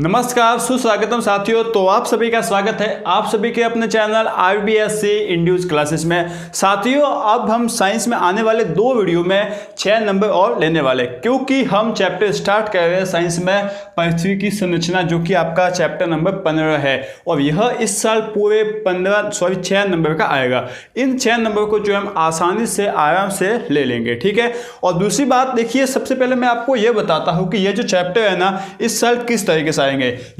नमस्कार, सुस्वागतम साथियों। तो आप सभी का स्वागत है आप सभी के अपने चैनल RBSC इंड्यूस क्लासेस में। साथियों, अब हम साइंस में आने वाले 2 वीडियो में 6 नंबर और लेने वाले, क्योंकि हम चैप्टर स्टार्ट कर रहे हैं साइंस में पृथ्वी की संरचना, जो कि आपका चैप्टर नंबर 15 है। और यह इस साल पूरे 6 नंबर का आएगा। इन 6 नंबर को जो हम आसानी से आराम से ले लेंगे, ठीक है। और दूसरी बात देखिए, सबसे पहले मैं आपको यह बताता हूँ कि यह जो चैप्टर है ना, इस साल किस तरीके से आएंगे।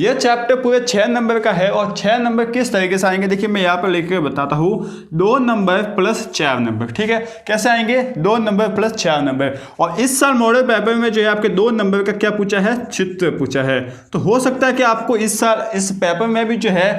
यह चैप्टर पूरे 6 नंबर का है और 6 नंबर किस तरीके से आएंगे, देखिए मैं यहाँ पर लेकर बताता हूँ। 2 नंबर प्लस 4 नंबर, ठीक है। कैसे आएंगे? 2 नंबर प्लस 4 नंबर। और इस साल मॉडल पेपर में जो है आपके 2 नंबर का क्या पूछा है? चित्र पूछा है। तो हो सकता है कि आपको इस साल इस पेपर में भी जो है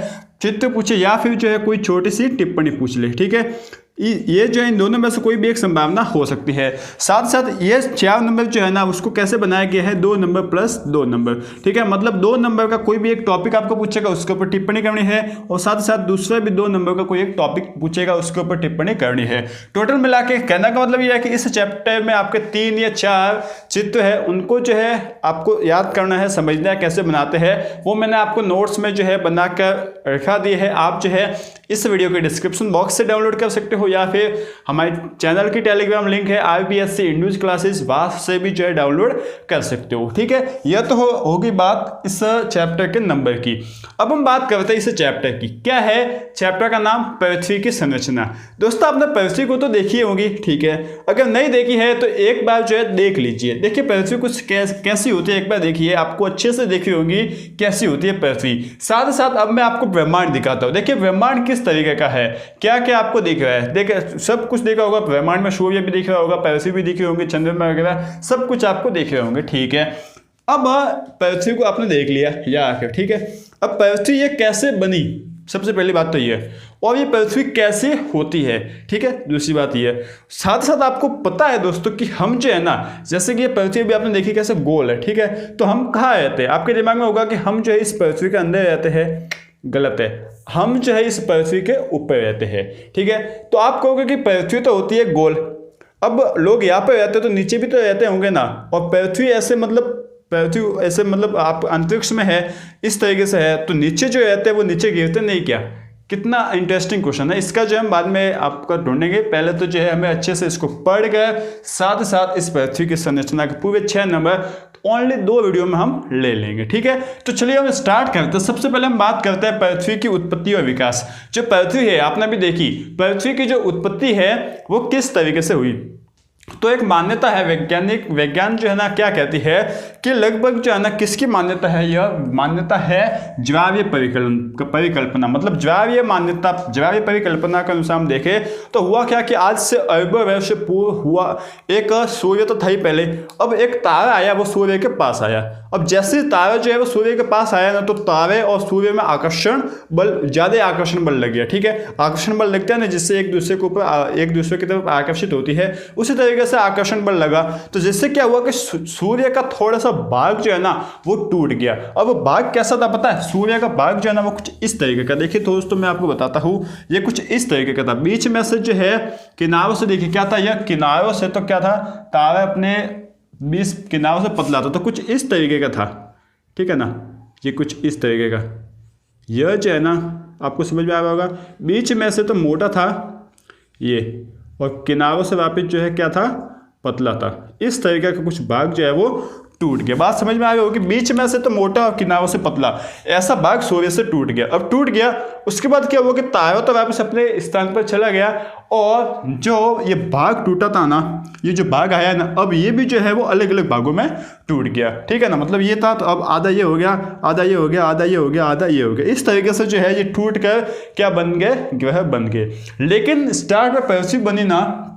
चित्र पूछे या फिर जो है कोई छोटी सी टिप्पणी पूछ ले, ठीक है। ये जो है इन दोनों में से कोई भी एक संभावना हो सकती है। साथ साथ ये 4 नंबर जो है ना, उसको कैसे बनाया गया है? 2 नंबर प्लस 2 नंबर, ठीक है। मतलब 2 नंबर का कोई भी एक टॉपिक आपको पूछेगा, उसके ऊपर टिप्पणी करनी है। और साथ साथ दूसरा भी 2 नंबर का कोई एक टॉपिक पूछेगा, उसके ऊपर टिप्पणी करनी है। टोटल मिला के कहने का मतलब ये है कि इस चैप्टर में आपके 3 या 4 चित्र है, उनको जो है आपको याद करना है, समझना है कैसे बनाते हैं। वो मैंने आपको नोट्स में जो है बनाकर रखा दिए है। आप जो है इस वीडियो के डिस्क्रिप्शन बॉक्स से डाउनलोड कर सकते हो, या फिर हमारे चैनल की टेलीग्राम लिंक है RBSC इंड्यूस क्लासेस, वहां से भी जो है डाउनलोड कर सकते हो, ठीक है। यह तो होगी बात इस चैप्टर के नंबर की। अब हम बात करते हैं इस चैप्टर की। क्या है चैप्टर का नाम? पृथ्वी की संरचना। दोस्तों, आपने पृथ्वी को तो देखी होगी, ठीक है। अगर नहीं देखी है तो एक बार जो है देख लीजिए। देखिए पृथ्वी कुछ कैसी होती है, एक बार देखिए, आपको अच्छे से देखी होगी कैसी होती है पृथ्वी। साथ ही साथ अब मैं आपको ब्रह्मांड दिखाता हूँ। देखिए ब्रह्मांड किस तरीके का है, क्या क्या आपको दिख रहा है। देखिए सब कुछ देखा होगा ब्रह्मांड में, सूर्य भी दिख रहा होगा, पृथ्वी भी दिखी होंगी, चंद्रमा वगैरह सब कुछ आपको देख रहे होंगे, ठीक है। अब पृथ्वी को आपने देख लिया या आखिर, ठीक है। अब पृथ्वी ये कैसे बनी, सबसे पहली बात तो ये है। और ये पृथ्वी कैसे होती है, ठीक है। दूसरी बात ये, साथ साथ आपको पता है दोस्तों कि हम जो है ना, जैसे कि ये पृथ्वी भी आपने देखी कैसे गोल है, ठीक है। तो हम कहाँ रहते हैं? आपके दिमाग में होगा कि हम जो है इस पृथ्वी के अंदर रहते हैं। गलत है, हम जो है इस पृथ्वी के ऊपर रहते हैं, ठीक है। तो आप कहोगे कि पृथ्वी तो होती है गोल, अब लोग यहाँ पे रहते हैं तो नीचे भी तो रहते होंगे ना। और पृथ्वी ऐसे मतलब आप अंतरिक्ष में है, इस तरीके से है, तो नीचे जो रहते हैं वो नीचे गिरते नहीं क्या? कितना इंटरेस्टिंग क्वेश्चन है। इसका जो हम बाद में आपका ढूंढेंगे, पहले तो जो है हमें अच्छे से इसको पढ़ कर साथ साथ इस पृथ्वी की संरचना के पूरे 6 नंबर ओनली 2 वीडियो में हम ले लेंगे, ठीक है। तो चलिए हम स्टार्ट करते हैं। सबसे पहले हम बात करते हैं पृथ्वी की उत्पत्ति और विकास। जो पृथ्वी है, आपने भी देखी, पृथ्वी की जो उत्पत्ति है वो किस तरीके से हुई। तो एक मान्यता है, विज्ञान जो है ना क्या कहती है कि लगभग जो है ना, किसकी मान्यता है? यह मान्यता है ज्वारीय परिकल्पना। मतलब ज्वारीय परिकल्पना के अनुसार हम देखें तो हुआ क्या कि आज से अरबों वर्ष पूर्व हुआ, एक सूर्य तो था ही पहले, अब एक तारा आया, वो सूर्य के पास आया। अब जैसे तारा जो है वो सूर्य के पास आया ना, तो तारे और सूर्य में ज्यादा आकर्षण बल लग गया, ठीक है। आकर्षण बल लगता है ना, जिससे एक दूसरे की तरफ आकर्षित होती है, उसी तरीके से आकर्षण बल लगा। तो जिससे क्या हुआ कि सूर्य का थोड़ा सा भाग जो है ना वो टूट गया। अब भाग कैसा था पता है? सूर्य का भाग जो है ना वो कुछ इस तरीके का, देखिए दोस्तों मैं आपको बताता हूं, ये कुछ इस तरीके का था। बीच में से जो है किनारों से देखिए क्या था, यह किनारों से तो क्या था, तारा अपने 20 किनारों से पतला था, तो कुछ इस तरीके का था, ठीक है ना। ये कुछ इस तरीके का, यह जो है ना आपको समझ में आ रहा होगा। बीच में से तो मोटा था ये, और किनारों से वापिस जो है क्या था, पतला था। इस तरीके का कुछ भाग जो है वो टूट गया। बात समझ में आ गई होगी, बीच में से तो मोटा और किनारों से पतला, ऐसा भाग सूर्य से टूट गया। अब टूट गया, उसके बाद क्या हुआ कि तारा तो वापस अपने स्थान पर चला गया, और जो ये भाग टूटा था ना, ये जो भाग आया ना, अब ये भी जो है वो अलग अलग भागों में टूट गया, ठीक है ना। मतलब ये था, तो अब आधा ये हो गया, आधा ये हो गया, आधा ये हो गया, आधा ये हो गया। इस तरीके से जो है ये टूट कर क्या बन गए? ग्रह बन गए। लेकिन स्टार्ट में पृथ्वी बनी ना,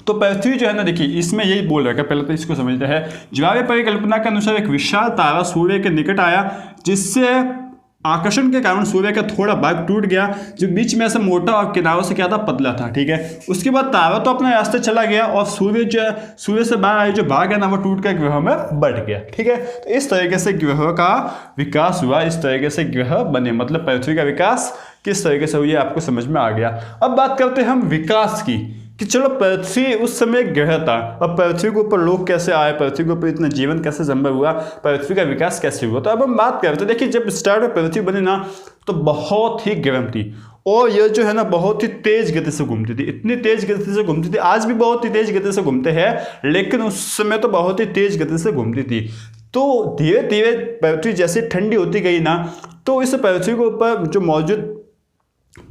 तो पृथ्वी जो है ना, देखिए इसमें यही बोल रखा है, पहले तो इसको समझते हैं। ज्वारीय परिकल्पना के अनुसार एक विशाल तारा सूर्य के निकट आया, जिससे आकर्षण के कारण सूर्य का थोड़ा भाग टूट गया, जो बीच में ऐसा मोटा और किनारों से क्या था, पतला था, ठीक है। उसके बाद तारा तो अपने रास्ते चला गया, और सूर्य से बाहर आए जो भाग है ना वो टूट कर ग्रह में बढ़ गया, ठीक है। तो इस तरीके से ग्रह का विकास हुआ, इस तरीके से ग्रह बने, मतलब पृथ्वी का विकास किस तरीके से हुई आपको समझ में आ गया। अब बात करते हैं हम विकास की कि चलो पृथ्वी उस समय एक ग्रह था, अब पृथ्वी के ऊपर लोग कैसे आए, पृथ्वी के ऊपर इतना जीवन कैसे संभव हुआ, पृथ्वी का विकास कैसे हुआ। तो अब हम बात करते हैं, देखिए जब स्टार्ट में पृथ्वी बनी ना तो बहुत ही गर्म थी और यह जो है ना बहुत ही तेज गति से घूमती थी, इतनी तेज गति से घूमती थी, आज भी बहुत ही तेज गति से घूमते हैं लेकिन उस समय तो बहुत ही तेज गति से घूमती थी। तो धीरे धीरे पृथ्वी जैसे ठंडी होती गई ना तो इस पृथ्वी के ऊपर जो मौजूद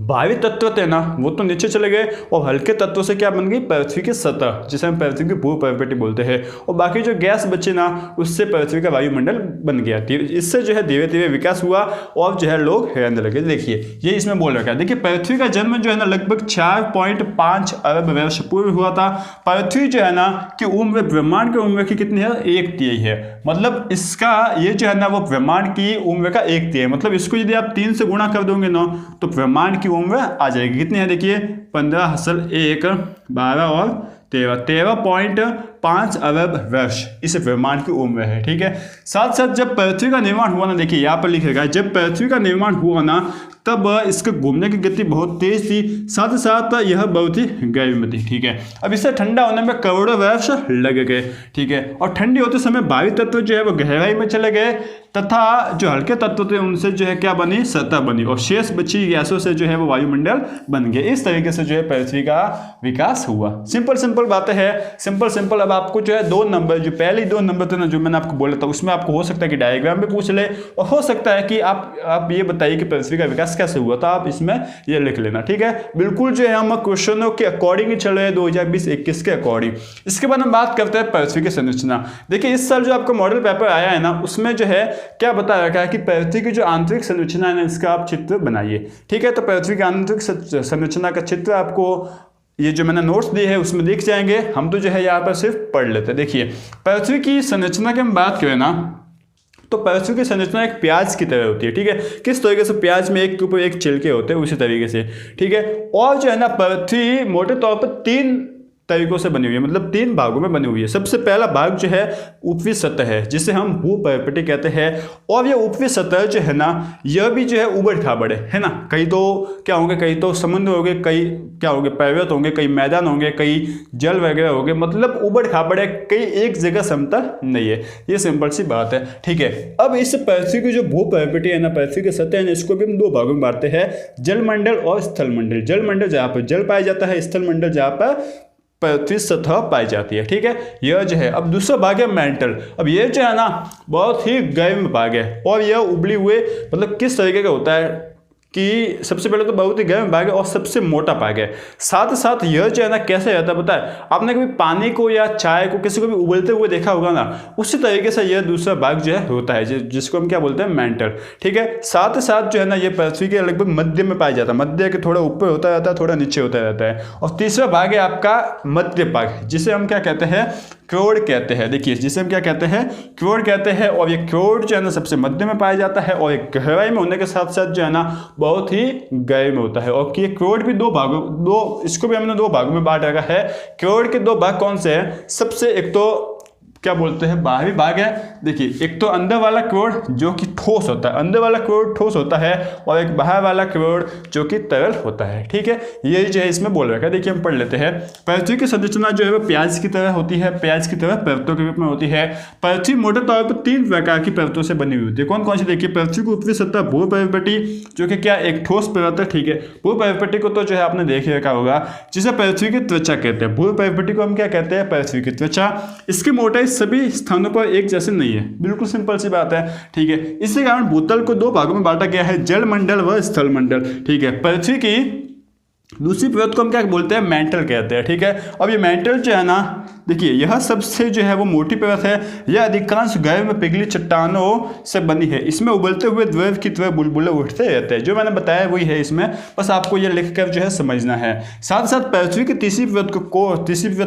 भारी तत्व थे ना वो तो नीचे चले गए और हल्के तत्वों से क्या बन गई पृथ्वी की सतह, जिसे हम पृथ्वी की भूप्रकृति बोलते हैं, और बाकी जो गैस बची ना उससे पृथ्वी का वायुमंडल बन गया। इससे जो है धीरे धीरे विकास हुआ और जो है लोग रहने लगे। देखिए ये इसमें बोल रखा है, देखिए पृथ्वी का जन्म जो है ना लगभग 4.5 अरब वर्ष पूर्व हुआ था। पृथ्वी जो है ना कि उम्र ब्रह्मांड की उम्र की कितनी है, 1/3 है। मतलब इसका ये जो है ना वो ब्रह्मांड की उम्र का 1/3 है। मतलब इसको यदि आप 3 से गुणा कर दोगे ना तो ब्रह्मांड की उम्र आ जाएगी। कितनी है देखिए 15 हसल 1 12 और 13.5 अरब वर्ष इस ब्रह्मांड की उम्र है। ठीक है, साथ साथ जब पृथ्वी का निर्माण हुआ ना, देखिए यहाँ पर लिखेगा जब पृथ्वी का निर्माण हुआ ना तब इसके घूमने की गति बहुत तेज थी, साथ साथ यह बहुत ही गर्म थी। ठीक है, अब इसे ठंडा होने में करोड़ों वर्ष लग गए। ठीक है, और ठंडी होते समय भारी तत्व जो है वो गहराई में चले गए तथा जो हल्के तत्व थे उनसे जो है क्या बनी, सतह बनी, और शेष बची गैसों से जो है वो वायुमंडल बन गए। इस तरीके से जो है पृथ्वी का विकास हुआ। सिंपल बातें हैं, सिंपल। अब आपको जो है 2 नंबर, जो पहले 2 नंबर थे ना जो मैंने आपको बोला था, उसमें आपको हो सकता है कि डायग्राम भी पूछ ले और हो सकता है कि आप ये बताइए कि पृथ्वी का विकास कैसे हुआ, तो आप इसमें ये लिख लेना। ठीक है, बिल्कुल जो है हम क्वेश्चनों के अकॉर्डिंग ही चल रहे हैं 2020-21 के अकॉर्डिंग। इसके बाद हम बात करते हैं पृथ्वी की संरचना। देखिए इस साल जो आपका मॉडल पेपर आया है ना उसमें जो है क्या बता रखा है कि पृथ्वी की जो आंतरिक संरचना है ना इसका आप चित्र बनाइए। ठीक है, तो पृथ्वी की आंतरिक संरचना का चित्र आपको ये जो मैंने नोट्स दिए हैं उसमें दिख जाएंगे, हम तो जो है यहाँ पर सिर्फ पढ़ लेते हैं। देखिए पृथ्वी की संरचना की हम बात करें ना तो पृथ्वी की संरचना एक प्याज की तरह होती है। ठीक है, किस तरीके से प्याज में एक के ऊपर एक छिलके होते हैं उसी तरीके से। ठीक है, और जो है ना पृथ्वी मोटे तौर पर 3 तरीकों से बनी हुई है, मतलब 3 भागों में बनी हुई है। सबसे पहला भाग जो है ऊपरी सतह है जिसे हम भूप्रकृति कहते हैं, और ये ऊपरी सतह जो है ना यह भी जो है उबड़ खाबड़ है ना। कहीं तो क्या होंगे, कहीं तो समुद्र होंगे, कई क्या होंगे पर्वत होंगे, कई मैदान होंगे, कई जल वगैरह होंगे, मतलब उबड़ खाबड़ है, कहीं एक जगह समतल नहीं है। ये सिंपल सी बात है। ठीक है, अब इस पृथ्वी की जो भूप्रकृति है ना, पृथ्वी की सतह है ना, इसको भी हम 2 भागों में बांटते हैं, जलमंडल और स्थलमंडल। जलमंडल जहाँ पर जल पाया जाता है, स्थलमंडल जहाँ पर पृथ्वी सतह पाई जाती है। ठीक है, यह जो है। अब दूसरा भाग है मेंटल। अब ये जो है ना बहुत ही गर्म भाग है और यह उबली हुए मतलब किस तरीके का होता है कि सबसे पहले तो बहुत ही गर्म भाग है और सबसे मोटा भाग है। साथ साथ यह जो है ना कैसे रहता है पता है, आपने कभी पानी को या चाय को किसी को भी उबलते हुए देखा होगा ना, उसी तरीके से यह दूसरा भाग जो है होता है जिसको हम क्या बोलते हैं, मेंटल। ठीक है, साथ साथ जो है ना ये पृथ्वी के लगभग मध्य में पाया जाता है, मध्य के थोड़ा ऊपर होता रहता है, थोड़ा नीचे होता रहता है। और तीसरा भाग है आपका मध्य भाग जिसे हम क्या कहते हैं, क्रोड कहते हैं। देखिए जिसे हम क्या कहते हैं, क्रोड कहते हैं, और ये क्रोड जो है ना सबसे मध्य में पाया जाता है और एक गहराई में होने के साथ साथ जो है ना बहुत ही गहरे में होता है। और ये क्रोड भी इसको भी हमने 2 भागों में बांट रखा है। क्रोड के 2 भाग कौन से हैं, सबसे एक तो क्या बोलते हैं बाहरी भाग है। देखिए एक तो अंदर वाला क्रोड जो कि ठोस होता है, अंदर वाला क्रोड ठोस होता है, और एक बाहर वाला क्रोड जो कि तरल होता है। ठीक है, ये जो है इसमें बोल रखा है। देखिए हम पढ़ लेते हैं। पृथ्वी की संरचना जो है वो प्याज की तरह होती है, प्याज की तरह परतों के रूप में होती है। पृथ्वी मोटे तौर पर 3 प्रकार की परतों से बनी हुई होती है। कौन कौन सी, देखिए पृथ्वी की ऊपरी सतह भूप्रकृति जो कि क्या एक ठोस परत है। ठीक है, भूप्रकृति को तो जो है आपने देख रखा होगा जिसे पृथ्वी की त्वचा कहते हैं। भूप्रकृति को हम क्या कहते हैं, पृथ्वी की त्वचा। इसकी मोटाई सभी स्थानों पर एक जैसे नहीं है, बिल्कुल सिंपल सी बात है। ठीक है, इसी कारण भूतल को 2 भागों में बांटा गया है, जलमंडल व स्थलमंडल। ठीक है, पृथ्वी की दूसरी परत को हम क्या बोलते हैं, मेंटल कहते हैं। ठीक है, अब ये मेंटल जो है ना देखिए यह सबसे जो है वो मोटी परत है। यह अधिकांश गर्म में पिघली चट्टानों से बनी है। इसमें उबलते हुए द्रव की तरह बुलबुले उठते रहते हैं। जो मैंने बताया वही है इसमें, बस आपको यह लिखकर जो है समझना है। साथ साथ पृथ्वी की तीसरी परत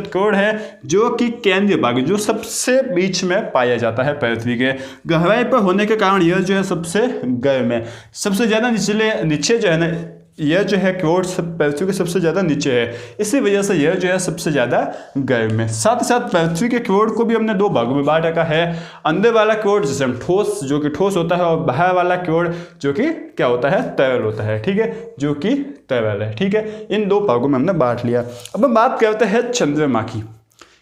कोर है जो कि केंद्रीय भाग जो सबसे बीच में पाया जाता है। पृथ्वी के गहराई पर होने के कारण यह जो है सबसे गर्म है। सबसे ज्यादा नीचे जो है ना यह जो है क्योर पृथ्वी के सबसे ज़्यादा नीचे है, इसी वजह से यह जो है सबसे ज़्यादा गर्म है। साथ ही साथ पृथ्वी के क्योर को भी हमने दो भागों में बांट रखा है, अंदर वाला क्योर जिसे हम ठोस, जो कि ठोस होता है, और बाहर वाला क्योर जो कि क्या होता है, तरल होता है, ठीक है, जो कि तरल है, ठीक है। इन दो भागों में हमने बांट लिया। अब हम बात करते हैं चंद्रमा की,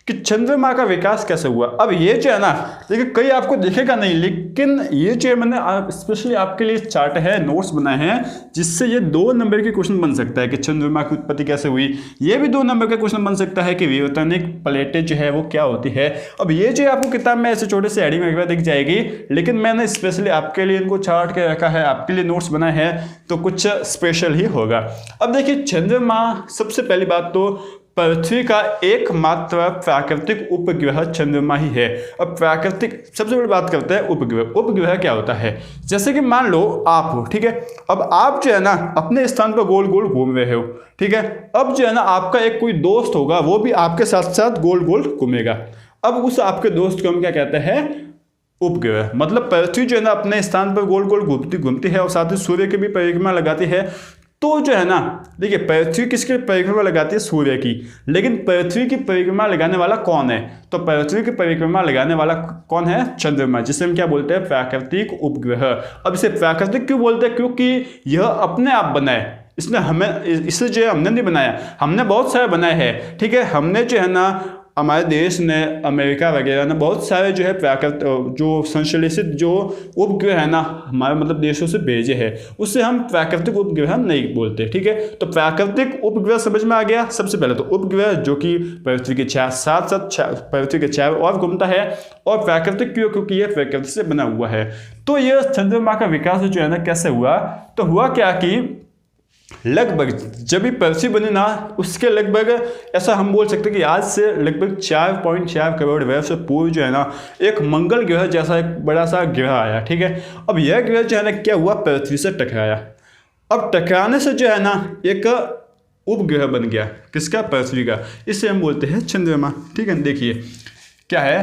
कि चंद्रमा का विकास कैसे हुआ। अब ये जो है ना, देखिए कई आपको दिखेगा नहीं, लेकिन ये जो मैंने स्पेशली आपके लिए चार्ट है, नोट्स बनाए हैं, जिससे ये 2 नंबर के क्वेश्चन बन सकता है कि चंद्रमा की उत्पत्ति कैसे हुई। ये भी 2 नंबर का क्वेश्चन बन सकता है कि विवर्तनिक प्लेटें जो है वो क्या होती है। अब ये जो आपको किताब में ऐसे छोटे से हेडिंग वगैरह दिख जाएगी, लेकिन मैंने स्पेशली आपके लिए इनको चार्ट के रखा है, आपके लिए नोट्स बनाए हैं, तो कुछ स्पेशल ही होगा। अब देखिए चंद्रमा, सबसे पहली बात तो पृथ्वी का एकमात्र प्राकृतिक उपग्रह चंद्रमा ही है। अब प्राकृतिक, सबसे बड़ी बात करते हैं उपग्रह। उपग्रह क्या होता है, जैसे कि मान लो आप हो, ठीक है, अब आप जो है ना अपने स्थान पर गोल गोल घूम रहे हो, ठीक है, अब जो है ना आपका एक कोई दोस्त होगा, वो भी आपके साथ साथ गोल गोल घूमेगा। अब उस आपके दोस्त को हम क्या कहते हैं, उपग्रह। मतलब पृथ्वी जो है ना अपने स्थान पर गोल गोल घूमती है और साथ ही सूर्य की भी परिक्रमा लगाती है। तो जो है ना, देखिए पृथ्वी किसकी परिक्रमा लगाती है, सूर्य की, लेकिन पृथ्वी की परिक्रमा लगाने वाला कौन है, तो पृथ्वी की परिक्रमा लगाने वाला कौन है, चंद्रमा, जिसे हम क्या बोलते हैं, प्राकृतिक उपग्रह। अब इसे प्राकृतिक क्यों बोलते हैं, क्योंकि यह अपने आप बना है, इसने हमें, इसे जो है हमने नहीं बनाया, हमने बहुत सारे बनाए हैं, ठीक है। हमने जो है ना, हमारे देश ने, अमेरिका वगैरह ने बहुत सारे जो है प्राकृतिक, जो संश्लेषित जो उपग्रह है ना हमारे मतलब देशों से भेजे हैं, उससे हम प्राकृतिक उपग्रह नहीं बोलते, ठीक है। तो प्राकृतिक उपग्रह समझ में आ गया। सबसे पहले तो उपग्रह जो कि पृथ्वी के साथ साथ पृथ्वी के चारों ओर घूमता है, और प्राकृतिक क्यों, क्योंकि यह प्रकृति से बना हुआ है। तो यह चंद्रमा का विकास जो है ना कैसे हुआ, तो हुआ क्या कि लगभग जब भी पृथ्वी बनी ना, उसके लगभग ऐसा हम बोल सकते हैं कि आज से लगभग 4.4 करोड़ वर्ष पूर्व जो है ना एक मंगल ग्रह जैसा एक बड़ा सा ग्रह आया, ठीक है। अब यह ग्रह जो है ना क्या हुआ, पृथ्वी से टकराया। अब टकराने से जो है ना एक उपग्रह बन गया, किसका, पृथ्वी का, इसे हम बोलते हैं चंद्रमा, ठीक है। देखिए क्या है,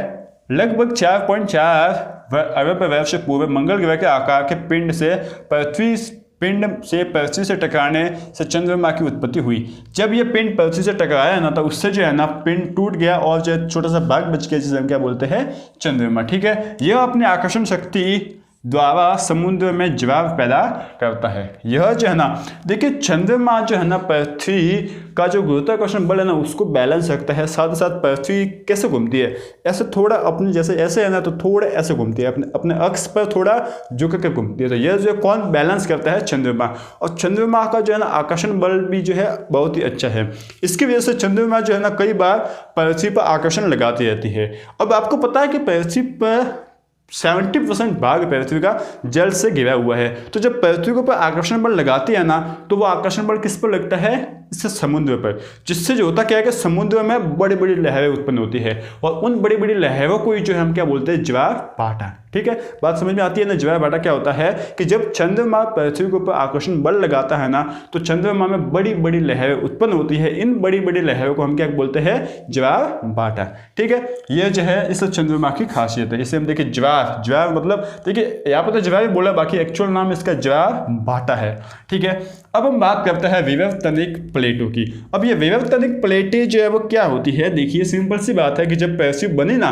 लगभग 4.4 अरब वर्ष पूर्व मंगल ग्रह के आकार के पिंड से पृथ्वी से टकराने से चंद्रमा की उत्पत्ति हुई। जब ये पिंड पृथ्वी से टकराया ना, तो उससे जो है ना पिंड टूट गया और जो छोटा सा भाग बच गया, जिसे हम क्या बोलते हैं, चंद्रमा, ठीक है। यह अपनी आकर्षण शक्ति द्वारा समुद्र में ज्वार पैदा करता है। यह जो है ना, देखिए चंद्रमा जो है ना पृथ्वी का जो गुरुत्वाकर्षण बल है ना उसको बैलेंस रखता है। साथ ही साथ पृथ्वी कैसे घूमती है, ऐसे थोड़ा अपने जैसे ऐसे है ना, तो थोड़ा ऐसे घूमती है, अपने अक्ष पर थोड़ा झुक कर घूमती है। तो यह जो कौन बैलेंस करता है, चंद्रमा। और चंद्रमा का जो है ना आकर्षण बल भी जो है बहुत ही अच्छा है। इसकी वजह से चंद्रमा जो है ना कई बार पृथ्वी पर आकर्षण लगाती रहती है। अब आपको पता है कि पृथ्वी पर 70% भाग पृथ्वी का जल से घिरा हुआ है। तो जब पृथ्वी के ऊपर आकर्षण बल लगाती है ना, तो वो आकर्षण बल किस पर लगता है, इससे समुद्र पर, जिससे जो होता क्या है कि समुद्र में बड़ी बड़ी लहरें उत्पन्न होती है, और उन बड़ी बड़ी लहरों को ही जो है हम क्या बोलते हैं, ज्वार भाटा, ठीक है। बात समझ में आती है ना। ज्वार भाटा क्या होता है कि जब चंद्रमा पृथ्वी के ऊपर आकर्षण बल लगाता है ना, तो चंद्रमा में बड़ी बड़ी लहरें उत्पन्न होती है। इन बड़ी बड़ी लहरों को हम क्या बोलते हैं, ज्वार भाटा, ठीक है। यह जो है इस चंद्रमा की खासियत है। इसे हम देखिए ज्वार मतलब, देखिए यहाँ पर तो ज्वार ही बोला, बाकी एक्चुअल नाम इसका ज्वार भाटा है, ठीक है। अब हम बात करते हैं विवर्तनिक प्लेटों की। अब ये विवर्तनिक प्लेटें जो है वो क्या होती है, देखिए सिंपल सी बात है कि जब पृथ्वी बनी ना,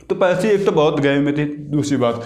तो पृथ्वी एक तो बहुत गहरे में थी, दूसरी बात,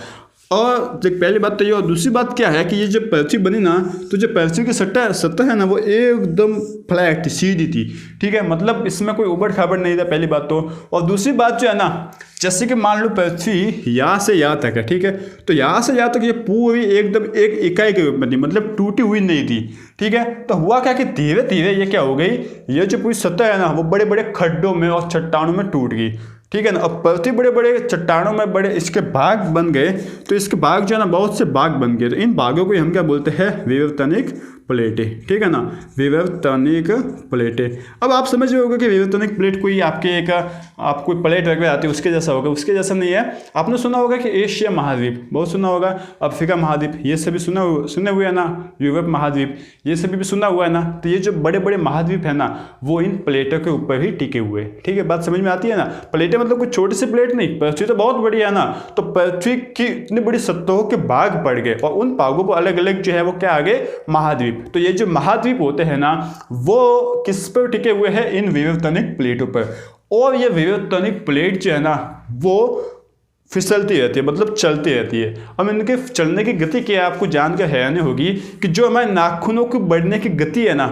और जो पहली बात तो ये, और दूसरी बात क्या है कि ये जब पृथ्वी बनी ना, तो जो पृथ्वी की सतह है ना वो एकदम फ्लैट थी, सीधी थी, ठीक है। मतलब इसमें कोई उबड़ खाबड़ नहीं था, पहली बात तो। और दूसरी बात जो है ना, जैसे कि मान लो पृथ्वी यहाँ से यहाँ तक है, ठीक है, तो यहाँ से यहाँ तक ये पूरी एकदम एक इकाई के रूप में थी, मतलब टूटी हुई नहीं थी, ठीक है। तो हुआ क्या कि धीरे धीरे ये क्या हो गई, ये जो पूरी सतह है ना वो बड़े बड़े खड्डों में और चट्टानों में टूट गई, ठीक है ना। अब पृथ्वी बड़े बड़े चट्टानों में बड़े इसके भाग बन गए, तो इसके भाग जो है ना बहुत से भाग बन गए। तो इन भागों को हम क्या बोलते हैं, विवर्तनिक प्लेटें, ठीक है ना, विवर्तनिक प्लेटें। अब आप समझ रहे होगा कि विवर्तनिक प्लेट कोई आपको प्लेट वगैरह आती है उसके जैसा होगा, उसके जैसा नहीं है। आपने सुना होगा कि एशिया महाद्वीप बहुत सुना होगा, अफ्रीका महाद्वीप ये सभी सुने हुए है ना, यूरोप महाद्वीप ये सभी भी सुना हुआ है ना। तो ये जो बड़े बड़े महाद्वीप है ना, वो इन प्लेटों के ऊपर ही टिके हुए, ठीक है। बात समझ में आती है ना। प्लेटें प्लेटें मतलब कुछ छोटी सी प्लेट नहीं, पृथ्वी तो बहुत बड़ी है ना, तो पृथ्वी की इतनी बड़ी सतहों के भाग पड़ गए और उन भागों को अलग अलग जो है वो क्या आ गए, महाद्वीप। तो ये जो महाद्वीप होते हैं ना वो किस पर टिके हुए हैं, इन विवर्तनिक प्लेटों पर। और ये विवर्तनिक प्लेट जो है ना वो फिसलती रहती है, मतलब चलती रहती है। अब इनके चलने की गति क्या है आपको जानकर हैरानी होगी कि जो हमारे नाखूनों के बढ़ने की गति है ना,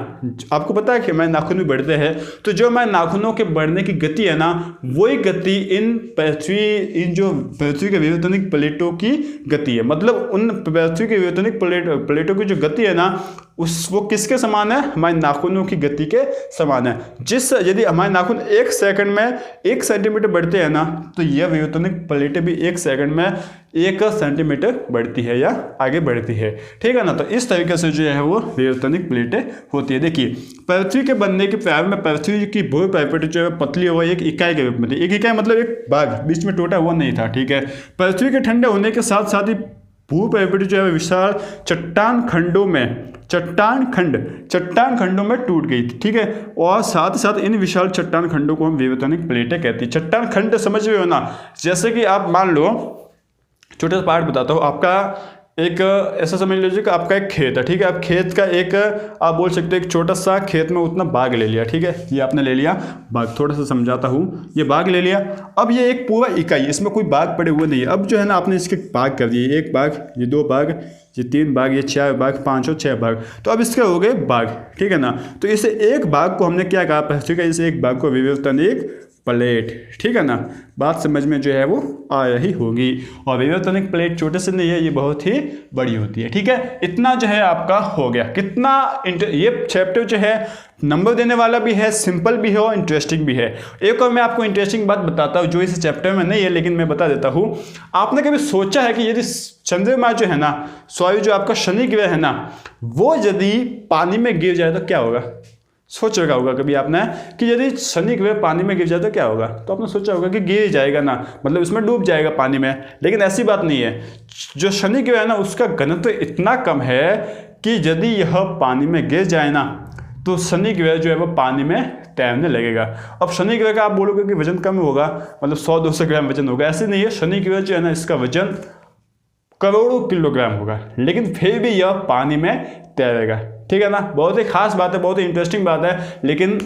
आपको पता है कि हमारे नाखून भी बढ़ते हैं, तो जो हमारे नाखूनों के बढ़ने की गति है ना वही गति इन जो पृथ्वी के विवर्तनिक प्लेटों की गति है। मतलब उन पृथ्वी के विवर्तनिक प्लेटों की जो गति है ना वो किसके समान है, हमारे नाखूनों की गति के समान है। यदि हमारे नाखून 1 सेकंड में 1 सेंटीमीटर बढ़ते हैं ना तो यह विवर्तनिक प्लेटें भी 1 सेकंड में 1 सेंटीमीटर बढ़ती है या आगे बढ़ती है, ठीक है ना। तो इस तरीके से जो है वो विवर्तनिक प्लेटें होती है। देखिए पृथ्वी के बनने के प्रारंभ में पृथ्वी की भू प्लेट जो है पतली हुआ एक इकाई के रूप में थी। एक इकाई मतलब एक भाग, बीच में टूटा हुआ नहीं था, ठीक है। पृथ्वी के ठंडे होने के साथ साथ ही भू प्लेट जो है विशाल चट्टान खंडों में टूट गई थी, ठीक है। और साथ ही साथ इन विशाल चट्टान खंडों को हम विवर्तनिक प्लेटें कहती हैं। चट्टान खंड समझ रहे हो ना, जैसे कि आप मान लो, छोटा सा पार्ट बताता हूँ आपका, एक ऐसा समझ लीजिए कि आपका एक खेत है, ठीक है। आप खेत का एक आप बोल सकते हो एक छोटा सा खेत में उतना बाग ले लिया, ठीक है। ये आपने ले लिया बाग, थोड़ा सा समझाता हूँ, ये बाग ले लिया। अब ये एक पूरा इकाई, इसमें कोई बाग पड़े हुए नहीं है। अब जो है ना आपने इसके बाग कर दिए, 1 बाग, ये 2 बाग, ये 3 बाग, ये 4 बाग, 5 और 6 बाग, तो अब इसके हो गए बाग, ठीक है ना। तो इसे एक बाग को हमने क्या कहा, पृथ्वी का इसे एक बाग को विवर्तनिक प्लेट, ठीक है ना। बात समझ में जो है वो आ रही होगी। और विवर्तनिक प्लेट छोटे से नहीं है, ये बहुत ही बड़ी होती है, ठीक है। इतना जो है आपका हो गया। कितना ये चैप्टर जो है नंबर देने वाला भी है, सिंपल भी है और इंटरेस्टिंग भी है। एक और मैं आपको इंटरेस्टिंग बात बताता हूँ जो इस चैप्टर में नहीं है लेकिन मैं बता देता हूँ। आपने कभी सोचा है कि यदि चंद्रमा जो है ना, सॉरी जो आपका शनि ग्रह है ना, वो यदि पानी में गिर जाए तो क्या होगा? सोच रखा होगा कभी आपने कि यदि शनि ग्रह पानी में गिर जाए तो क्या होगा? तो आपने सोचा होगा कि गिर जाएगा ना, मतलब इसमें डूब जाएगा पानी में। लेकिन ऐसी बात नहीं है। जो शनि ग्रह है ना उसका घनत्व इतना कम है कि यदि यह पानी में गिर जाए ना तो शनि ग्रह जो है वो पानी में तैरने लगेगा। अब शनि ग्रह का आप बोलोगे कि वजन कम होगा, मतलब 100-200 ग्राम वजन होगा, ऐसे नहीं है। शनि ग्रह जो है ना इसका वजन करोड़ों किलोग्राम होगा, लेकिन फिर भी यह पानी में तैरेगा, ठीक है ना। बहुत ही खास बात है, बहुत ही इंटरेस्टिंग बात है, लेकिन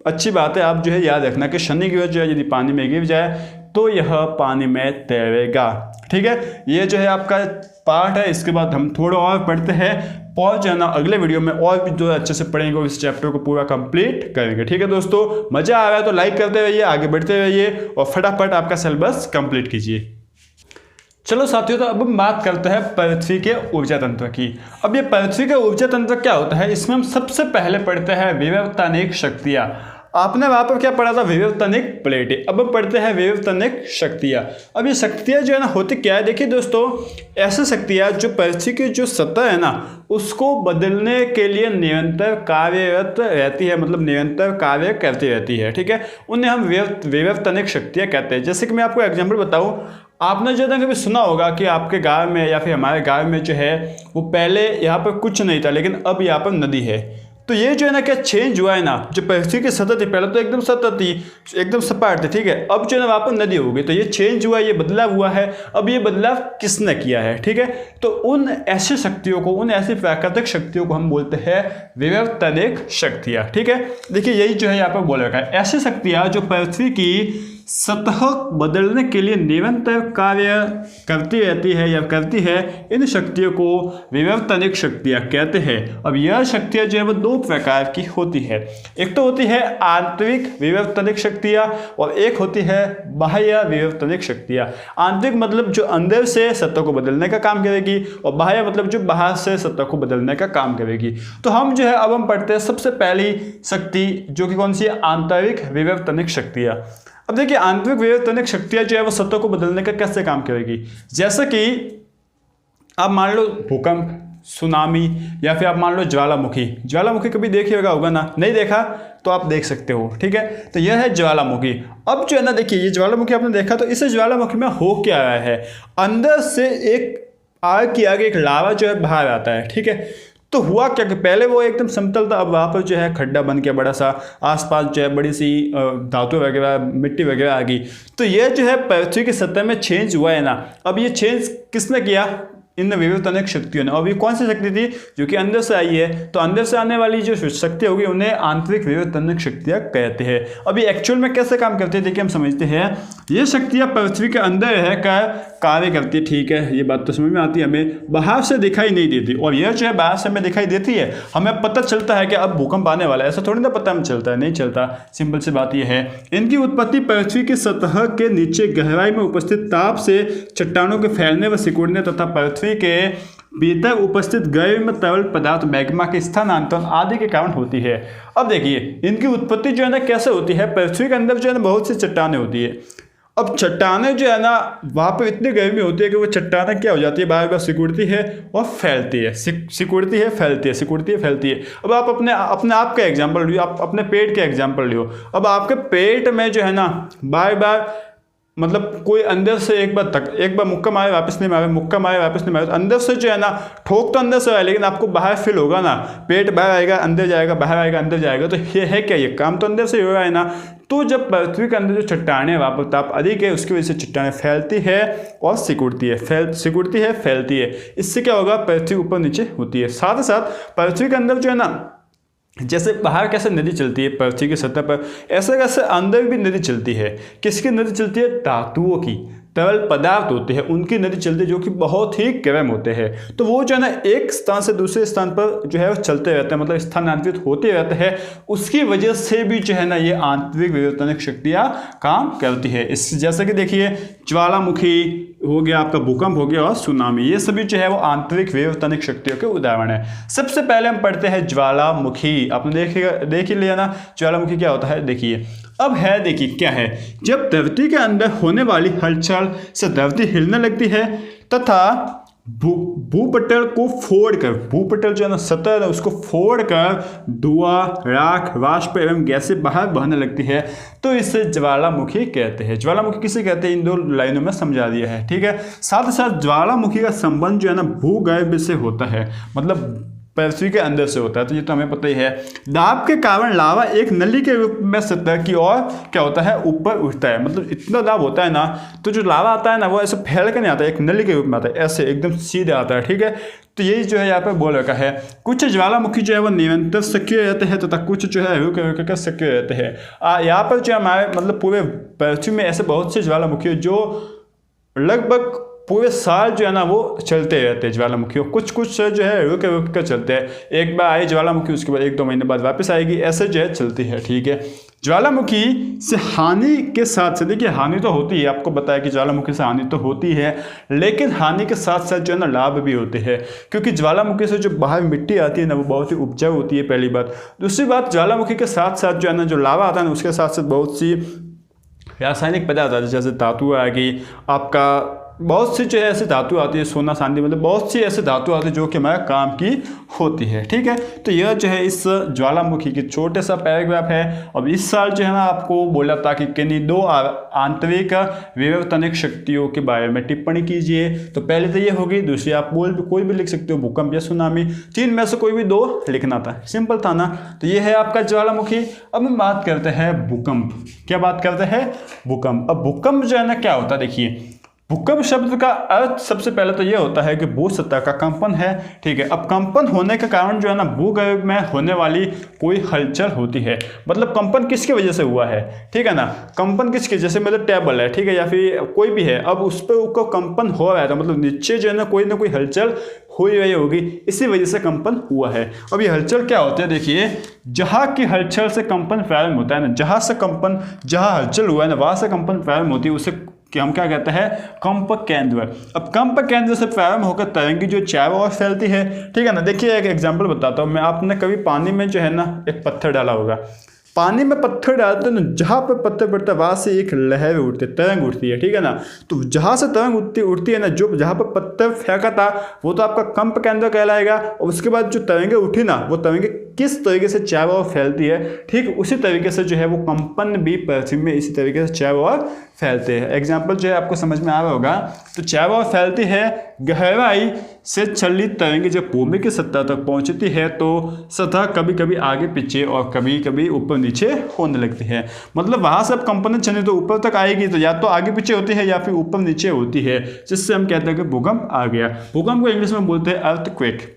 अच्छी बात है। आप जो है याद रखना कि शनि ग्रह जो है यदि पानी में गिर जाए तो यह पानी में तैरेगा, ठीक है। ये जो है आपका पार्ट है। इसके बाद हम थोड़ा और पढ़ते हैं और जो है ना अगले वीडियो में और भी जो अच्छे से पढ़ेंगे, इस चैप्टर को पूरा कंप्लीट करेंगे, ठीक है दोस्तों। मजा आ रहा है तो लाइक करते रहिए, आगे बढ़ते रहिए और फटाफट आपका सिलेबस कंप्लीट कीजिए। चलो साथियों, तो अब हम बात करते हैं पृथ्वी के ऊर्जा तंत्र की। अब ये पृथ्वी का ऊर्जा तंत्र क्या होता है, इसमें हम सबसे पहले पढ़ते हैं विवर्तनिक शक्तियाँ। आपने वहां पर क्या पढ़ा था? विवर्तनिक प्लेटें। अब हम पढ़ते हैं विवर्तनिक शक्तियाँ। अब ये शक्तियाँ जो है ना होती क्या है, देखिए दोस्तों, ऐसी शक्तियाँ जो पृथ्वी की जो सतह है ना उसको बदलने के लिए निरंतर कार्यरत रहती है, मतलब निरंतर कार्य करती रहती है, ठीक है। उन्हें हम विवर्तनिक शक्तियाँ कहते हैं। जैसे कि मैं आपको एग्जाम्पल बताऊँ, आपने जो है कभी सुना होगा कि आपके गांव में या फिर हमारे गांव में जो है वो पहले यहाँ पर कुछ नहीं था, लेकिन अब यहाँ पर नदी है। तो ये जो है ना क्या चेंज हुआ है ना, जो पृथ्वी की सतह थी पहले तो एकदम सतह थी, एकदम सपाट थी, ठीक है। अब जो है ना वहाँ पर नदी हो गई, तो ये चेंज हुआ, ये बदलाव हुआ है। अब ये बदलाव किसने किया है, ठीक है। तो उन ऐसी शक्तियों को, उन ऐसी प्राकृतिक शक्तियों को हम बोलते हैं विवर्तनिक शक्तियाँ, ठीक है। देखिए यही जो है यहाँ पर बोल रखा है, ऐसी शक्तियाँ जो पृथ्वी की सतह बदलने के लिए निरंतर कार्य करती रहती है या करती है, इन शक्तियों को विवर्तनिक शक्तियाँ कहते हैं। अब यह शक्तियाँ जो है वो 2 प्रकार की होती है। एक तो होती है आंतरिक विवर्तनिक शक्तियाँ और एक होती है बाह्य विवर्तनिक शक्तियाँ। आंतरिक मतलब जो अंदर से सतह को बदलने का काम करेगी और बाह्य मतलब जो बाहर से सतह को बदलने का काम करेगी। तो हम जो है अब हम पढ़ते हैं सबसे पहली शक्ति जो कि कौन सी है? आंतरिक विवर्तनिक शक्तियाँ। अब देखिए आंतरिक विवर्तनिक शक्तियाँ जो है वो सतह को बदलने का कैसे काम करेगी। जैसे कि आप मान लो भूकंप, सुनामी या फिर आप मान लो ज्वालामुखी कभी देखिएगा होगा ना, नहीं देखा तो आप देख सकते हो, ठीक है। तो यह है ज्वालामुखी। अब जो है ना देखिए ये ज्वालामुखी आपने देखा, तो इस ज्वालामुखी में हो क्या रहा है, अंदर से एक आग की आगे एक लावा जो है बाहर आता है, ठीक है। तो हुआ क्या कि पहले वो एकदम समतल था, अब वहाँ पर जो है खड्डा बन गया बड़ा सा, आसपास जो है बड़ी सी धातु वगैरह मिट्टी वगैरह आ गई। तो ये जो है पृथ्वी की सतह में चेंज हुआ है ना, अब ये चेंज किसने किया? इन विवर्तनिक शक्तियों ने। और ये कौन सी शक्ति थी? जो कि अंदर से आई है। तो अंदर से आने वाली जो शक्ति होगी उन्हें आंतरिक विवर्तनिक शक्तियां कहते हैं। अभी एक्चुअल में कैसे काम करते हैं देखिए, हम समझते हैं। ये शक्तियां पृथ्वी के अंदर है का कार्य करती है, ठीक है, ये बात तो समझ में आती है, हमें बाहर से दिखाई नहीं देती। और यह जो है बाहर से हमें दिखाई देती है, हमें पता चलता है कि अब भूकंप आने वाला है, ऐसा थोड़ी ना पता हमें चलता है, नहीं चलता। सिंपल सी बात यह है। इनकी उत्पत्ति पृथ्वी की सतह के नीचे गहराई में उपस्थित ताप से चट्टानों के फैलने व सिकुड़ने तथा पृथ्वी के भीतर उपस्थित गैर में तरल पदार्थ मैग्मा के स्थानांतरण आदि के कारण होती है। अब देखिए इनकी उत्पत्ति जो है ना कैसे होती है, पृथ्वी के अंदर जो है ना बहुत सी चट्टानें होती है। अब चट्टानें जो है ना वहाँ पर इतनी गर्मी होती है कि वो चट्टानें क्या हो जाती है, बार बार सिकुड़ती है और फैलती है, सिकुड़ती है फैलती है, सिकुड़ती है फैलती है। अब आप अपने आप का एग्जाम्पल लियो, आप अपने पेट के एग्जाम्पल लियो। अब आपके पेट में जो है ना बार बार मतलब कोई अंदर से एक बार मुक्का मारे वापस नहीं मारे, मुक्का मारे वापस नहीं मारे, तो अंदर से जो है ना ठोक तो अंदर से आए, लेकिन आपको बाहर फील होगा ना, पेट बाहर आएगा अंदर जाएगा, बाहर आएगा अंदर जाएगा। तो ये है क्या, ये काम तो अंदर से हो रहा है ना। तो जब पृथ्वी के अंदर जो चट्टानें वहाँ पर ताप अधिक है, उसकी वजह से चट्टानें फैलती है और सिकुड़ती है, सिकुड़ती है फैलती है। इससे क्या होगा, पृथ्वी ऊपर नीचे होती है। साथ ही साथ पृथ्वी के अंदर जो है ना, जैसे बाहर कैसे नदी चलती है पृथ्वी की सतह पर, ऐसे कैसे अंदर भी नदी चलती है। किसकी नदी चलती है? धातुओं की, तरल पदार्थ होते हैं उनकी नदी चलती है, जो कि बहुत ही गर्म होते हैं। तो वो जो है ना एक स्थान से दूसरे स्थान पर जो है वो चलते रहते हैं, मतलब स्थानांतरित होते रहते हैं। उसकी वजह से भी जो है ना ये आंतरिक विवर्तनिक शक्तियाँ काम करती है। इस जैसे कि देखिए ज्वालामुखी हो गया, आपका भूकंप हो गया और सुनामी, ये सभी जो है वो आंतरिक विवर्तनिक शक्तियों के उदाहरण है। सबसे पहले हम पढ़ते हैं ज्वालामुखी। आपने देख ही लिया ना ज्वालामुखी क्या होता है। देखिए अब है, देखिए क्या है, जब धरती के अंदर होने वाली हलचल से धरती हिलने लगती है तथा भूपटल को फोड़कर, भूपटल जो है ना सतह है उसको फोड़कर धुआं, राख, वाष्प एवं गैसें बाहर बहने लगती है, तो इसे ज्वालामुखी कहते हैं। ज्वालामुखी किसे कहते हैं इन दो लाइनों में समझा दिया है, ठीक है। साथ ही साथ ज्वालामुखी का संबंध जो है ना भूगर्भ से होता है, मतलब पृथ्वी के अंदर से होता है। तो ये तो हमें पता ही है। दाब के कारण लावा एक नली के रूप में सतह की ओर क्या होता है, ऊपर उठता है। मतलब इतना दाब होता है ना, तो जो लावा आता है ना वो ऐसे फैल कर नहीं आता, एक नली के रूप में आता है, ऐसे एकदम सीधे आता है, ठीक है। तो यही जो है यहाँ पर बोल रखा है। कुछ ज्वालामुखी जो है वो निरंतर सक्रिय रहते हैं तथा कुछ जो है रुक रुक कर सक्रिय रहते हैं। यहाँ पर जो हमारे मतलब पूरे पृथ्वी में ऐसे बहुत से ज्वालामुखी जो लगभग पूरे साल जो है ना वो चलते रहते हैं ज्वालामुखी। कुछ जो है रुक कर चलते हैं। एक बार आई ज्वालामुखी, उसके बाद 1-2 महीने बाद वापस आएगी, ऐसे जो है चलती है, ठीक है। ज्वालामुखी से हानि के साथ से, देखिए हानि तो होती है, आपको बताया कि ज्वालामुखी से हानि तो होती है, लेकिन हानि के साथ साथ जो है ना लाभ भी होते हैं, क्योंकि ज्वालामुखी से जो बाहर मिट्टी आती है ना वो बहुत ही उपजाऊ होती है, पहली बात। दूसरी बात, ज्वालामुखी के साथ साथ जो है ना जो लावा आता है ना उसके साथ साथ बहुत सी रासायनिक पदार्थ आते हैं, जैसे धातु आ गई, आपका बहुत सी जो है ऐसी धातु आती है, सोना चांदी, मतलब बहुत सी ऐसी धातु आती है जो कि हमारे काम की होती है, ठीक है। तो यह जो है इस ज्वालामुखी की छोटे सा पैराग्राफ है। अब इस साल जो है ना आपको बोला था कि किन्हीं 2 आंतरिक विवर्तनिक शक्तियों के बारे में टिप्पणी कीजिए। तो पहले तो ये होगी, दूसरी आप कोई भी लिख सकते हो, भूकंप या सुनामी, 3 में से कोई भी 2 लिखना था, सिंपल था ना। तो ये है आपका ज्वालामुखी। अब हम बात करते हैं भूकंप। क्या बात करते हैं? भूकंप। अब भूकंप जो है ना क्या होता है, देखिए भूकंप शब्द का अर्थ सबसे पहले तो यह होता है कि भू सतह का कंपन है, ठीक है। अब कंपन होने के कारण जो है ना भूगर्भ में होने वाली कोई हलचल होती है। मतलब कंपन किसकी वजह से हुआ है, ठीक है ना। कंपन किसकी, जैसे मतलब टेबल है, ठीक है, या फिर कोई भी है, अब उस पर उसको कंपन हो रहा है, तो मतलब नीचे जो है ना कोई हलचल हो रही होगी, इसी वजह से कंपन हुआ है। अब ये हलचल क्या होते हैं, देखिए जहाँ की हलचल से कंपन प्रारंभ होता है ना, जहाँ हलचल हुआ है ना वहाँ से कंपन प्रारंभ होती है, उसे कि हम क्या कहते हैं, कंप केंद्र। अब कंप केंद्र से प्रारंभ होकर तरंगी जो चारों ओर फैलती है, ठीक है ना। देखिए एक एग्जांपल बताता हूँ मैं। आपने कभी पानी में जो है ना एक पत्थर डाला होगा, पानी में पत्थर डालते हैं ना, जहाँ पर पत्थर पड़ता है वहाँ से एक लहर उठती है, तरंग उठती है, ठीक है ना। तो जहाँ से तरंग उठती है ना, जो जहाँ पर पत्थर फेंका था वो तो आपका कंप केंद्र कहलाएगा। और उसके बाद जो तरंगे उठी ना, वो तरंगे किस तरीके से चारों ओर फैलती है, ठीक उसी तरीके से जो है वो कंपन भी पृथ्वी में इसी तरीके से चारों ओर फैलते हैं। एग्जाम्पल जो है आपको समझ में आ रहा होगा। तो चावा फैलती है, गहराई से चलित तरंगे जब भूमि की सतह तक पहुंचती है तो सतह कभी कभी आगे पीछे और कभी कभी ऊपर नीचे होने लगती है। मतलब वहां से अब कंपन चले तो ऊपर तक आएगी तो या तो आगे पीछे होती है या फिर ऊपर नीचे होती है, जिससे हम कहते हैं कि भूकंप आ गया। भूकंप को इंग्लिश में बोलते हैं अर्थक्वेक।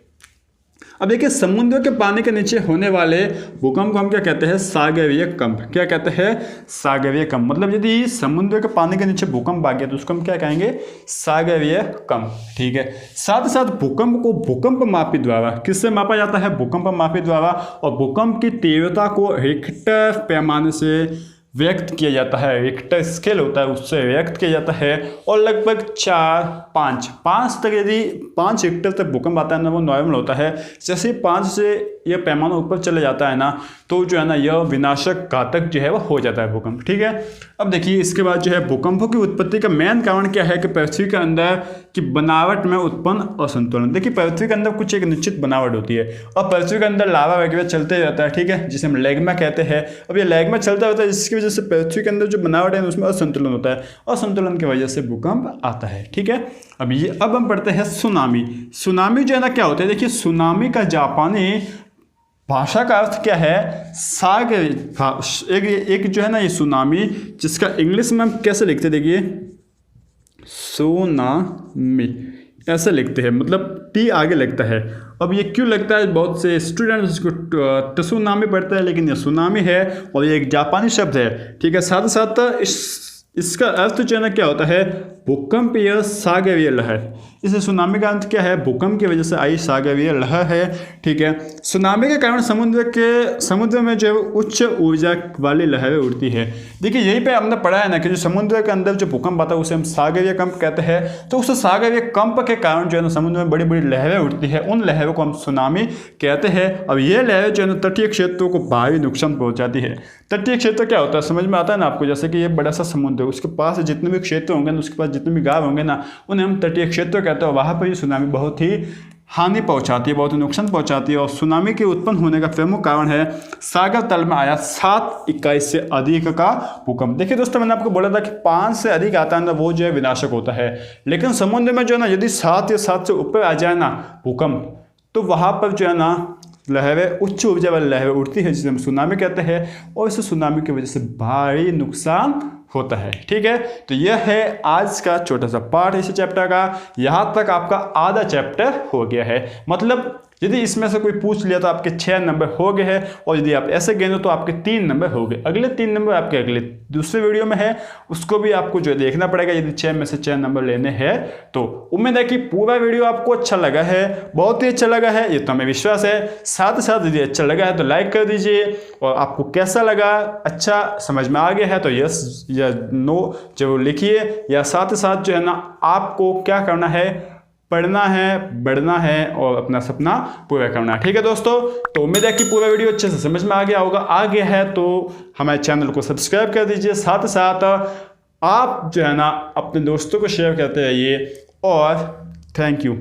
अब देखिए, समुद्र के पानी के नीचे होने वाले भूकंप को हम क्या कहते हैं? सागरीय कंप। क्या कहते हैं? सागरीय कंप। मतलब यदि समुद्र के पानी के नीचे भूकंप आ गया तो उसको हम क्या कहेंगे? सागरीय कंप। ठीक है। साथ ही साथ भूकंप को भूकंप मापी द्वारा, किससे मापा जाता है? भूकंप मापी द्वारा। और भूकंप की तीव्रता को रिक्टर पैमाने से व्यक्त किया जाता है। रिक्टर स्केल होता है उससे व्यक्त किया जाता है। और लगभग 4-5 तक, यदि 5 रिक्टर तक भूकंप आता है ना, वो नॉर्मल होता है। जैसे 5 से यह पैमाना ऊपर चले जाता है ना, तो जो है ना यह विनाशक घातक जो है वो हो जाता है भूकंप। ठीक है। अब देखिए, इसके बाद जो है भूकंपों की उत्पत्ति का मेन कारण क्या है कि पृथ्वी के अंदर की बनावट में उत्पन्न असंतुलन। देखिए, पृथ्वी के अंदर कुछ एक निश्चित बनावट होती है और पृथ्वी के अंदर लावा वगैरह चलते रहता है। ठीक है, जिसे हम लैग्मा कहते हैं। अब ये लैग्मा चलता रहता है, जिसकी वजह से पृथ्वी के अंदर जो बनावट है उसमें असंतुलन होता है। असंतुलन की वजह से भूकंप आता है। ठीक है। अब हम पढ़ते हैं सुनामी। सुनामी जो है ना क्या होता है? देखिए, सुनामी का जापानी भाषा का अर्थ क्या है? एक जो है ना ये सुनामी, जिसका इंग्लिश में हम कैसे लिखते हैं? देखिए, सुनामी ऐसे लिखते हैं, मतलब टी आगे लगता है। अब ये क्यों लगता है? बहुत से स्टूडेंट्स इसको त्सुनामी पढ़ते हैं, लेकिन ये सुनामी है और ये एक जापानी शब्द है। ठीक है। साथ ही साथ इसका अर्थ जो है ना क्या होता है? भूकंपीय सागरीय लहर। इसे सुनामी का अर्थ क्या है? भूकंप की वजह से आई सागरीय लहर है। ठीक है। सुनामी के कारण समुद्र में जो उच्च ऊर्जा वाली लहरें उड़ती है। देखिए, यहीं पे हमने पढ़ा है ना कि जो समुद्र के अंदर जो भूकंप आता है उसे हम सागरीय कंप कहते हैं। तो उस सागरीय कंप के कारण जो है ना समुद्र में बड़ी बड़ी लहरें उड़ती है, उन लहरों को हम सुनामी कहते हैं। अब ये लहरें जो है ना तटीय क्षेत्रों को भारी नुकसान पहुंचाती है। तटीय क्षेत्र क्या होता है? समझ में आता है ना आपको? जैसे कि ये बड़ा सा समुद्र, उसके पास जितने भी क्षेत्र होंगे ना, उसके पास जितने भी गांव होंगे ना, उन्हें हम तटीय क्षेत्र कहते हैं। वहाँ पर ये सुनामी बहुत ही हानि पहुंचाती है, बहुत ही नुकसान पहुंचाती है। और सुनामी के उत्पन्न होने का प्रमुख कारण है सागर तल में आया 7 इकाई से अधिक का भूकंप। देखिए दोस्तों, मैंने आपको बोला था कि 5 से अधिक आता है ना, वो जो है विनाशक होता है। लेकिन समुद्र में जो है ना, यदि 7 या 7 से ऊपर आ जाए ना भूकंप, तो वहाँ पर जो है ना लहरें, उच्च ऊर्जा वाली लहरें उड़ती है, जिसे हम सुनामी कहते हैं। और इस सुनामी की वजह से भारी नुकसान होता है। ठीक है। तो यह है आज का छोटा सा पार्ट इस चैप्टर का। यहाँ तक आपका आधा चैप्टर हो गया है। मतलब यदि इसमें से कोई पूछ लिया तो आपके 6 नंबर हो गए हैं, और यदि आप ऐसे गिनो तो आपके 3 नंबर हो गए। अगले 3 नंबर आपके अगले दूसरे वीडियो में है, उसको भी आपको जो देखना पड़ेगा यदि 6 में से 6 नंबर लेने हैं तो। उम्मीद है कि पूरा वीडियो आपको अच्छा लगा है, बहुत ही अच्छा लगा है, ये तो हमें विश्वास है। साथ ही साथ यदि अच्छा लगा है तो लाइक कर दीजिए, और आपको कैसा लगा, अच्छा समझ में आ गया है तो यस या नो जरूर लिखिए। या साथ ही साथ जो है ना आपको क्या करना है? पढ़ना है, बढ़ना है और अपना सपना पूरा करना है। ठीक है दोस्तों, तो उम्मीद है कि पूरा वीडियो अच्छे से समझ में आ गया होगा। आ गया है तो हमारे चैनल को सब्सक्राइब कर दीजिए। साथ ही साथ आप जो है ना अपने दोस्तों को शेयर करते रहिए। और थैंक यू।